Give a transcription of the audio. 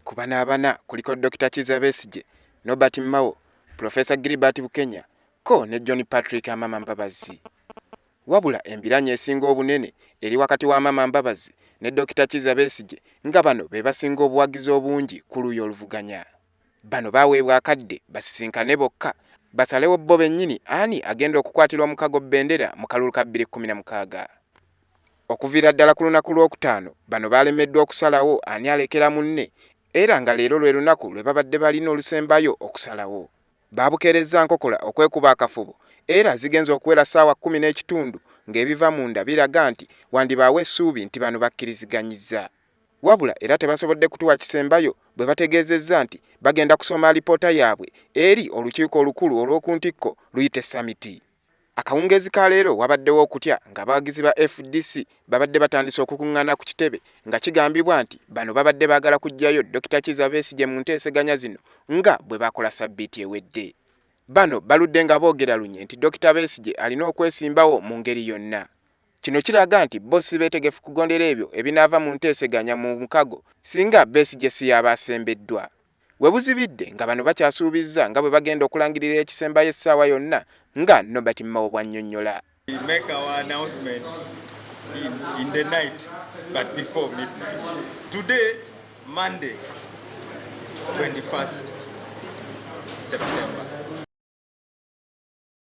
Ku bano abana kuliko Dr. Kizza Besigye, Norbert Mao, Professor Gilbert Bukenya ko ne John Patrick Amama Mbabazi. Wabula embiranye esinga obunene eri wakati wa Amama Mbabazi ne Dr. Kizza Besigye nga bano be basinga obuwagizi obungi ku luuyi oluvuganya. Bano baweebwa akadde basisinkane bokka basalewo bo bennyini ani agenda okukwatirwa mukago bbendera mu kalulu ka 2016. Okuviira ddala ku lunaku lw'okutaano bano balemeddwa okusalawo ani alekera munne era nga leero lwe lunaku lwe babadde balina olusembayo okusalawo. Baabukeerezza nkokola okwekuba akafubo era zigenza okuwera ssaawa 10 ng'ebiva munda biraga nti wandibaawo essuubi nti bano bakkiriziganyizza. Wabula era tebasobodde kutuwa kisembayo bwe bategeezezza nti bagenda kusoma alipoota yaabwe eri olukiiko olukulu olw'oku ntikko luyite samiti. Akawungeezi ka leero wabaddewo okutya nga abawagizi ba FDC babadde batandise okukuŋŋaana ku kitebe nga kigambibwa nti bano babadde baagala kuggyayo Dr. Kizza Besigye mu nteeseganya zino nga bwe bakola sabbiiti ewedde. Bano baludde nga boogera lunye nti Dr. Besigye alina okwesimbawo mu ngeri yonna. Kino kiraga nti bo si beetegefu kugondera ebyo ebinaava mu nteeseganya mu mukago singa Besigye si yaaba asembeddwa. We buzibidde nga bano bakyasuubizza nga bwe bagenda okulangirira ekisembayo essaawa yonna nga Norbert Mao bw'annyonnyola. We make our announcement in the night but before midnight. Today, Monday, 21st September.